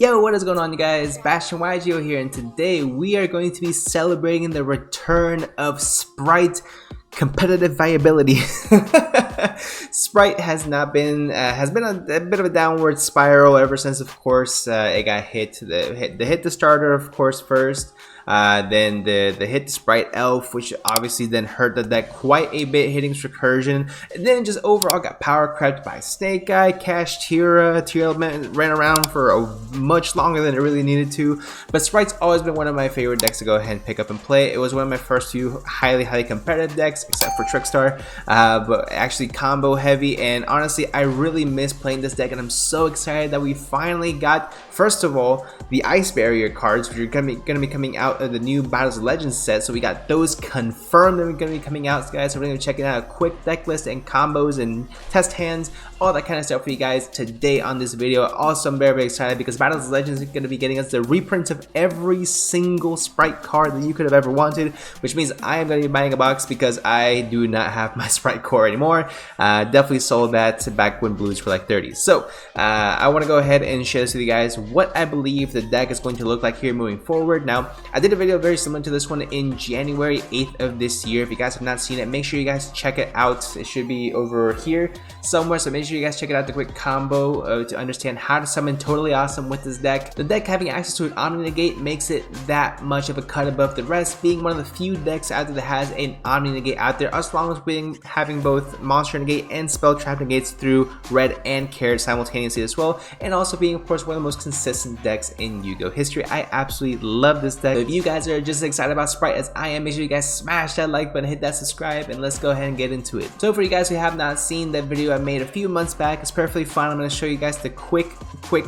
Yo, what is going on, you guys? Bastion yugioh here, and today we are going to be celebrating the return of Spright competitive viability. Spright has been a bit of a downward spiral ever since, of course, it got hit the starter, of course, first. Then the hit the Spright Elf, which obviously then hurt the deck quite a bit, hitting Recursion. And then just overall got power crept by Snake Guy, Cash Tira Element ran around for much longer than it really needed to. But Sprite's always been one of my favorite decks to go ahead and pick up and play. It was one of my first few highly competitive decks, except for Trickstar, but actually combo heavy. And honestly, I really miss playing this deck, and I'm so excited that we finally got, first of all, the Ice Barrier cards, which are gonna be coming out of the new Battles of Legends set. So we got those confirmed that we're gonna be coming out, guys. So we're gonna be checking out a quick deck list and combos and test hands, all that kind of stuff for you guys today on this video. Also, I'm very excited because Battles of Legends is gonna be getting us the reprints of every single Spright card that you could have ever wanted, which means I am gonna be buying a box because I do not have my Spright core anymore. Definitely sold that back when blues were like 30. So I want to go ahead and share this with you guys what I believe the deck is going to look like here moving forward. Now, I did a video very similar to this one in January 8th of this year. If you guys have not seen it, make sure you guys check it out. It should be over here somewhere, so make sure you guys check it out, the quick combo to understand how to summon Totally Awesome with this deck. The deck having access to an Omni Negate makes it that much of a cut above the rest, being one of the few decks out there that has an Omni Negate out there, as long as having both Monster Negate and Spell Trap Negates through red and carrot simultaneously as well, and also being, of course, one of the most consistent decks in Yu-Gi-Oh history. I absolutely love this deck. So if you guys are just as excited about Spright as I am, make sure you guys smash that like button, hit that subscribe, and let's go ahead and get into it. So for you guys who have not seen that video I made a few months back, it's perfectly fine. I'm going to show you guys the quick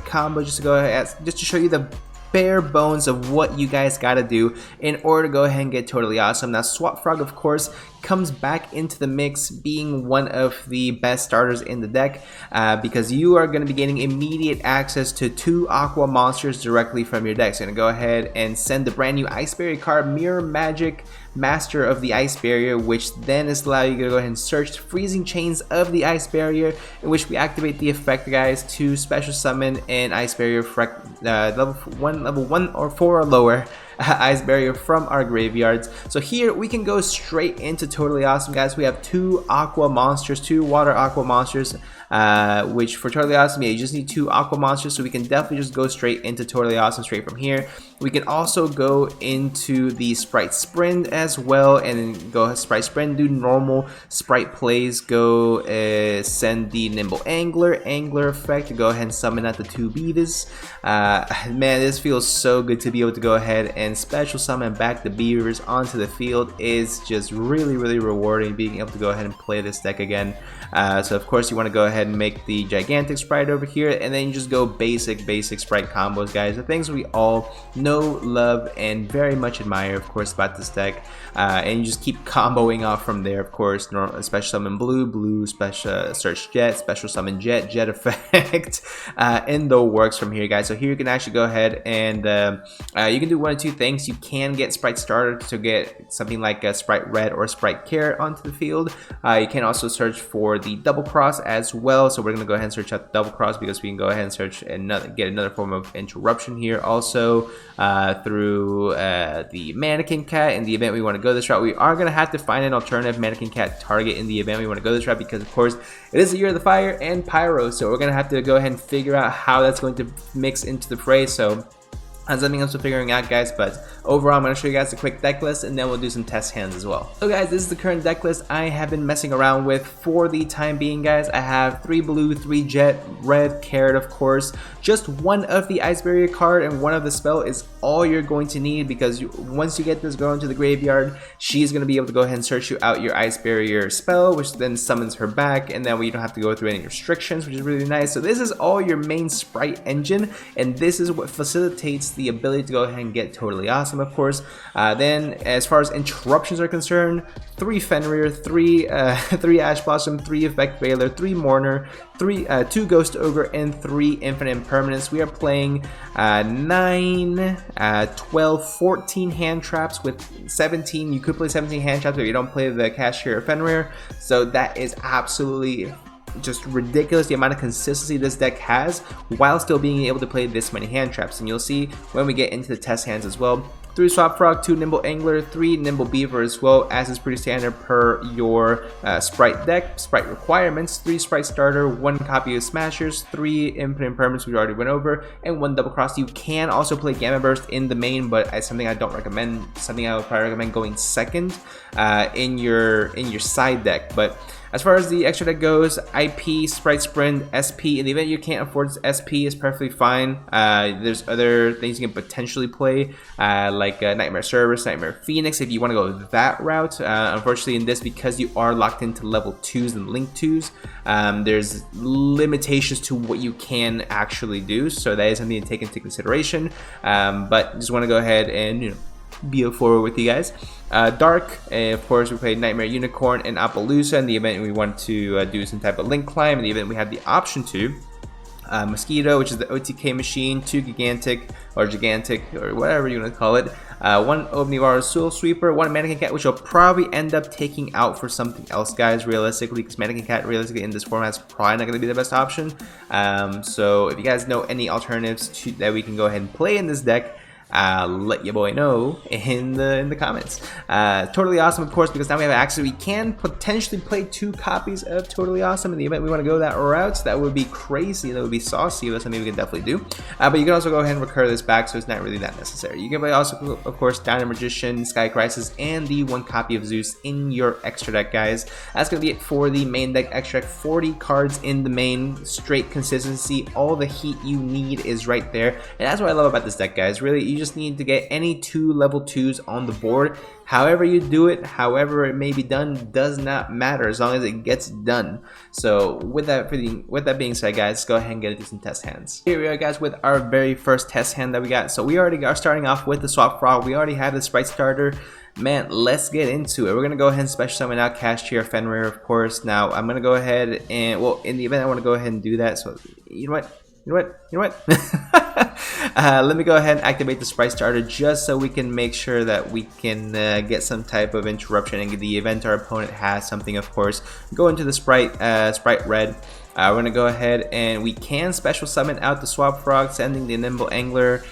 combo just to go ahead, just to show you the bare bones of what you guys gotta do in order to go ahead and get Totally Awesome. Now, Swap Frog, of course, comes back into the mix, being one of the best starters in the deck, because you are going to be getting immediate access to 2 Aqua monsters directly from your deck. So you're going to go ahead and send the brand new Ice Barrier card, Mirror Magic Master of the Ice Barrier, which then is allow you to go ahead and search Freezing Chains of the Ice Barrier, in which we activate the effect, guys, to special summon an Ice Barrier level 1 or 4 or lower Ice Barrier from our graveyards. So here we can go straight into Totally Awesome, guys. We have 2 Aqua monsters, 2 Water Aqua monsters, which for Totally Awesome, yeah, you just need 2 Aqua monsters, so we can definitely just go straight into Totally Awesome straight from here. We can also go into the Spright Sprint as well, and then go Spright Sprint, do normal Spright plays, go send the Nimble Angler effect to go ahead and summon out the 2 Beavers. Man, this feels so good to be able to go ahead and special summon back the Beavers onto the field. Is just really rewarding being able to go ahead and play this deck again. So of course you want to go ahead and make the gigantic Spright over here, and then you just go basic Spright combos, guys. The things we all know, love, and very much admire, of course, about this deck. And you just keep comboing off from there, of course. Special summon blue, special search Jet, special summon Jet effect, in the works from here, guys. So here you can actually go ahead and you can do one of 2 things. You can get Spright starter to get something like a Spright Red or Spright Carrot onto the field. You can also search for the Double Cross as well. So we're gonna go ahead and search out the Double Cross because we can go ahead and search get another form of interruption here also through the Mannequin Cat. In the event we want to go this route, we are gonna have to find an alternative Mannequin Cat target in the event we want to go this route, because of course it is the year of the fire and Pyro, so we're gonna have to go ahead and figure out how that's going to mix into the fray. So that's something I'm still figuring out, guys, but overall I'm going to show you guys a quick deck list, and then we'll do some test hands as well. So guys, this is the current deck list I have been messing around with for the time being, guys. I have 3 blue, 3 jet, red, carrot, of course. Just 1 of the Ice Barrier card and 1 of the spell is all you're going to need, because once you get this girl into the graveyard, she's going to be able to go ahead and search you out your Ice Barrier spell, which then summons her back, and then you don't have to go through any restrictions, which is really nice. So this is all your main Spright engine, and this is what facilitates the ability to go ahead and get Totally Awesome, of course. Then as far as interruptions are concerned, 3 Fenrir, 3 Ash Blossom, 3 Effect Veiler, 3 Mourner, 2 Ghost Ogre, and 3 Infinite Impermanence. We are playing 9, 12, 14 hand traps with 17. You could play 17 hand traps if you don't play the Cash here or Fenrir. So that is absolutely just ridiculous the amount of consistency this deck has while still being able to play this many hand traps. And you'll see when we get into the test hands as well. 3 Swap Frog, 2 Nimble Angler, 3 Nimble Beaver as well, as is pretty standard per your Spright deck. Spright requirements: 3 Spright Starter, 1 copy of Smashers, 3 Infinite Impermanence we already went over, and 1 Double Cross. You can also play Gamma Burst in the main, but it's something I don't recommend. Something I would probably recommend going second in your side deck. But as far as the extra deck goes, IP, Spright Sprint, SP. In the event you can't afford SP, is perfectly fine. There's other things you can potentially play, like Nightmare Cerberus, Nightmare Phoenix, if you want to go that route. Unfortunately, in this, because you are locked into level 2s and Link 2s, there's limitations to what you can actually do. So that is something to take into consideration. But just want to go ahead and be forward with you guys. Dark, of course, we played Nightmare Unicorn and Appaloosa in the event we want to do some type of link climb. In the event we have the option to. Mosquito, which is the OTK machine, 2 Gigantic, or whatever you want to call it, 1 Omnivore Soul Sweeper, 1 Mannequin Cat, which you'll probably end up taking out for something else, guys, realistically, because Mannequin Cat, realistically, in this format is probably not going to be the best option. So if you guys know any alternatives that we can go ahead and play in this deck, let your boy know in the comments. Totally Awesome, of course, because now we have access. We can potentially play 2 copies of Totally Awesome in the event we want to go that route. That would be crazy. That would be saucy. That's something we can definitely do. But you can also go ahead and recur this back, so it's not really that necessary. You can play also, of course, Dino Magician, Sky Crisis, and the 1 copy of Zeus in your extra deck, guys. That's gonna be it for the main deck extra deck. 40 cards in the main, straight consistency. All the heat you need is right there, and that's what I love about this deck, guys. Really, you just need to get any 2 level 2s on the board. However you do it, however it may be done, does not matter as long as it gets done. So with that being said, guys, let's go ahead and get into some test hands. Here we are, guys, with our very first test hand that we got. So we already are starting off with the Swap Frog. We already have the Spright Starter. Man, let's get into it. We're gonna go ahead and special summon out Cash Tier Fenrir, of course. Now I'm gonna go ahead and, well, in the event I want to go ahead and do that, so you know what? Let me go ahead and activate the Spright Starter just so we can make sure that we can get some type of interruption in the event our opponent has something, of course. Go into the Spright Red. We're going to go ahead and we can special summon out the Swap Frog, sending the Nimble Angler.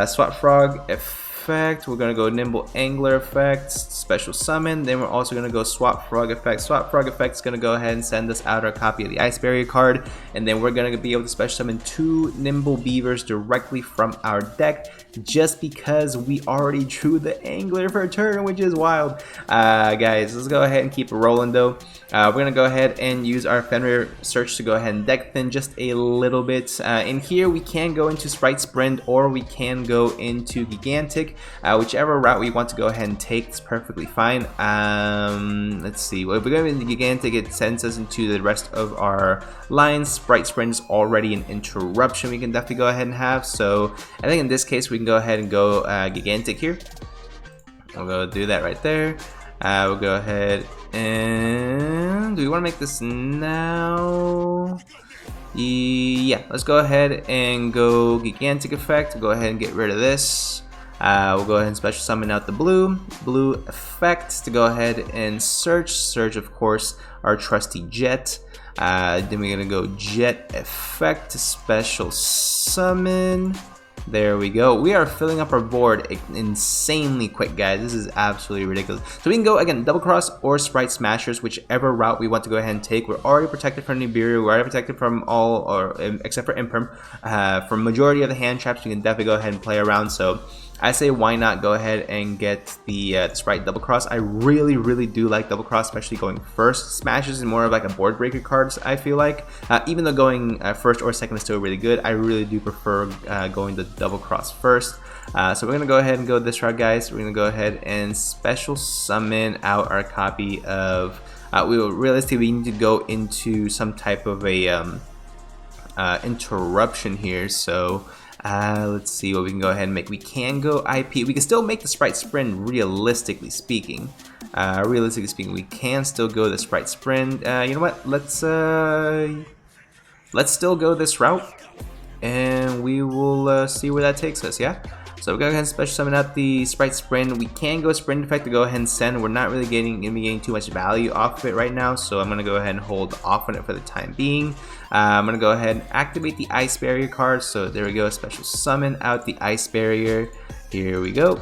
Swap Frog effect, we're going to go Nimble Angler effect, special summon, then we're also going to go Swap Frog effect. Swap Frog effect is going to go ahead and send us out our copy of the Ice Barrier card, and then we're going to be able to special summon 2 Nimble Beavers directly from our deck, just because we already drew the Angler for a turn, which is wild. Guys, let's go ahead and keep it rolling though. We're going to go ahead and use our Fenrir search to go ahead and deck thin just a little bit. In here we can go into Spright Sprint, or we can go into Gigantic. Whichever route we want to go ahead and take is perfectly fine. Let's see. Well, if we're going into Gigantic, it sends us into the rest of our lines. Spright Sprint is already an interruption we can definitely go ahead and have. So I think in this case we can go ahead and go Gigantic here. We'll go do that right there. We'll go ahead and, do we want to make this now? Yeah, let's go ahead and go Gigantic effect. We'll go ahead and get rid of this. We'll go ahead and special summon out the blue effect to go ahead and search, of course, our trusty Jet. Then we're gonna go Jet effect to special summon. There we go. We are filling up our board insanely quick, guys. This is absolutely ridiculous. So we can go, again, Double Cross or Spright Smashers, whichever route we want to go ahead and take. We're already protected from Nibiru. We're already protected from all, or except for Imperm. From majority of the hand traps, we can definitely go ahead and play around. So I say, why not go ahead and get the Spright Double Cross. I really do like Double Cross, especially going first. Smashes is more of like a board breaker cards, I feel like. Even though going first or second is still really good, I really do prefer going the Double Cross first. So we're going to go ahead and go this route, guys. We're going to go ahead and special summon out our copy of... we will realistically need to go into some type of a interruption here, so... let's see what we can go ahead and make. We can go IP. We can still make the Spright Sprint, realistically speaking. We can still go the Spright Sprint. You know what? Let's still go this route, and we will see where that takes us. Yeah. So we'll go ahead and special summon out the Spright Sprint. We can go Sprint Effect to go ahead and send. We're not really getting too much value off of it right now, so I'm going to go ahead and hold off on it for the time being. I'm going to go ahead and activate the Ice Barrier card. So there we go, special summon out the Ice Barrier. Here we go.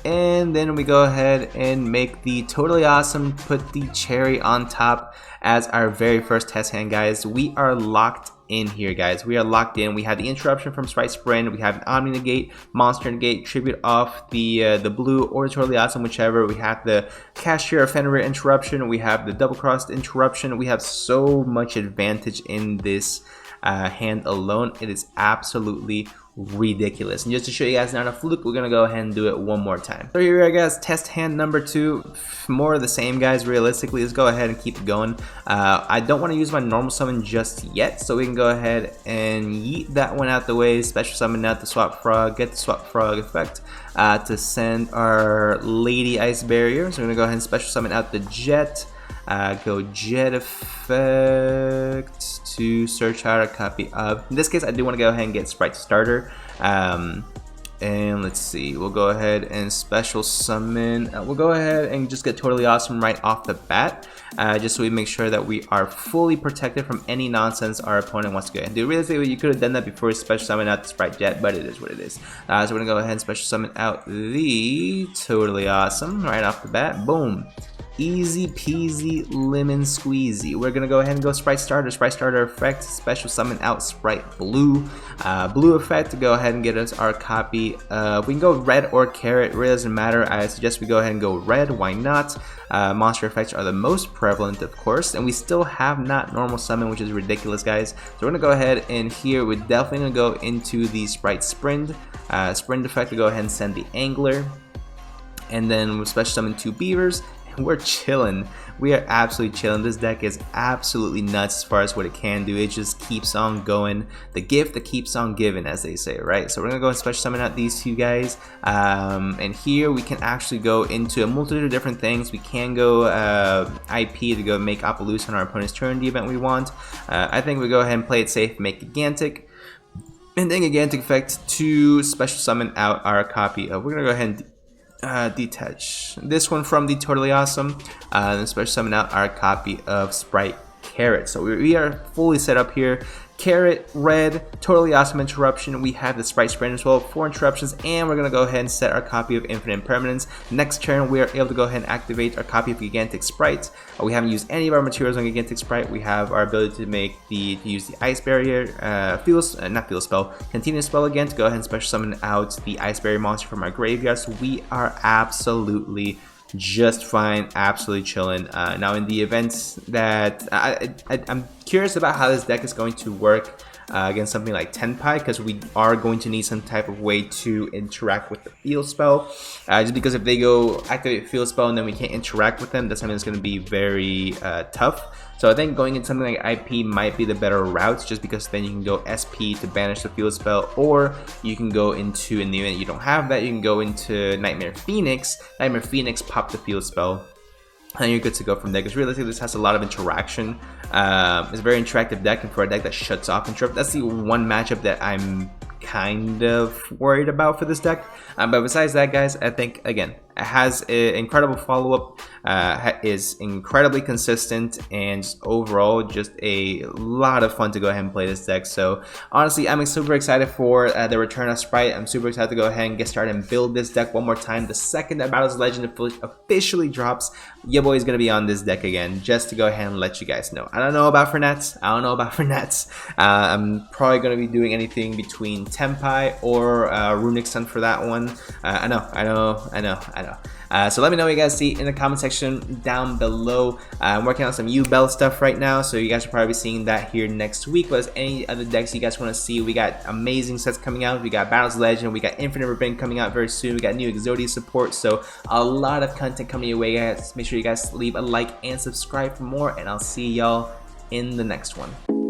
And then we go ahead and make the Totally Awesome, put the Cherry on top as our very first test hand, guys. We are locked in here, guys. We are locked in. We have the interruption from Spright Sprint. We have an Omni Negate, Monster Negate, Tribute off the blue or Totally Awesome, whichever. We have the Cashier Ephemerate interruption. We have the Double Crossed interruption. We have so much advantage in this hand alone. It is absolutely ridiculous. And just to show you guys not a fluke, we're gonna go ahead and do it one more time. So here we are, guys. Test hand number 2. More of the same, guys. Realistically, let's go ahead and keep it going. I don't want to use my normal summon just yet, so we can go ahead and yeet that one out the way. Special summon out the Swap Frog, get the Swap Frog effect to send our Lady Ice Barrier. So we're gonna go ahead and special summon out the Jet. Go Jet effect to search out a copy of. In this case, I do want to go ahead and get Spright Starter. And let's see, we'll go ahead and special summon. We'll go ahead and just get Totally Awesome right off the bat, just so we make sure that we are fully protected from any nonsense our opponent wants to go ahead and do. Realistically, you could have done that before special summon out the Spright Jet, but it is what it is. So we're gonna go ahead and special summon out the Totally Awesome right off the bat. Boom. Easy peasy lemon squeezy. We're gonna go ahead and go Spright Starter effect, special summon out Spright Blue. Blue effect to go ahead and get us our copy. We can go red or carrot, really doesn't matter. I suggest we go ahead and go red, why not? Monster effects are the most prevalent, of course, and we still have not normal summon, which is ridiculous, guys. So we're gonna go ahead and here we're definitely gonna go into the Spright Sprint. Sprint effect to go ahead and send the Angler. And then we'll special summon 2 Beavers. We're chilling. We are absolutely chilling. This deck is absolutely nuts as far as what it can do. It just keeps on going. The gift that keeps on giving, as they say, right? So we're gonna go and special summon out these 2 guys. And here we can actually go into a multitude of different things. We can go IP to go make Appaloosa on our opponent's turn, the event we want. I think we go ahead and play it safe, make Gigantic. And then Gigantic effect to special summon out our copy of. We're gonna go ahead and detach this one from the Totally Awesome, and special summon out our copy of Spright Carrot. So we are fully set up here. Carrot, red, Totally Awesome interruption. We have the Spright Sprint as well, 4 interruptions, and we're gonna go ahead and set our copy of Infinite Impermanence. Next turn, we are able to go ahead and activate our copy of Gigantic Spright. We haven't used any of our materials on Gigantic Spright. We have our ability to use the Ice Barrier, Continuous Spell again to go ahead and special summon out the Ice Barrier monster from our graveyard. So we are absolutely just fine, absolutely chilling. Now in the events that I'm curious about how this deck is going to work against something like Tenpai, because we are going to need some type of way to interact with the field spell, just because if they go activate field spell and then we can't interact with them, that's something that's going to be very tough. So I think going into something like IP might be the better route, just because then you can go SP to banish the field spell, or you can go into, in the event you don't have that, you can go into Nightmare Phoenix. Nightmare Phoenix, pop the field spell, and you're good to go from there, because realistically this has a lot of interaction. It's a very interactive deck, and for a deck that shuts off interrupt, that's the one matchup that I'm kind of worried about for this deck. But besides that, guys, I think again it has an incredible follow-up, is incredibly consistent, and just overall just a lot of fun to go ahead and play this deck. So honestly, I'm super excited for the Return of Spright. I'm super excited to go ahead and get started and build this deck one more time. The second that Battles Legend officially drops, your boy is going to be on this deck again, just to go ahead and let you guys know. I don't know about Fernets. I'm probably going to be doing anything between Tenpai or Runic Sun for that one. I know. So let me know what you guys see in the comment section down below. I'm working on some U-Bell stuff right now, so you guys will probably be seeing that here next week. But any other decks you guys want to see, we got amazing sets coming out. We got Battles Legend, we got Infinite Ribbon coming out very soon. We got new Exodia support, so a lot of content coming your way, guys. Make sure you guys leave a like and subscribe for more, and I'll see y'all in the next one.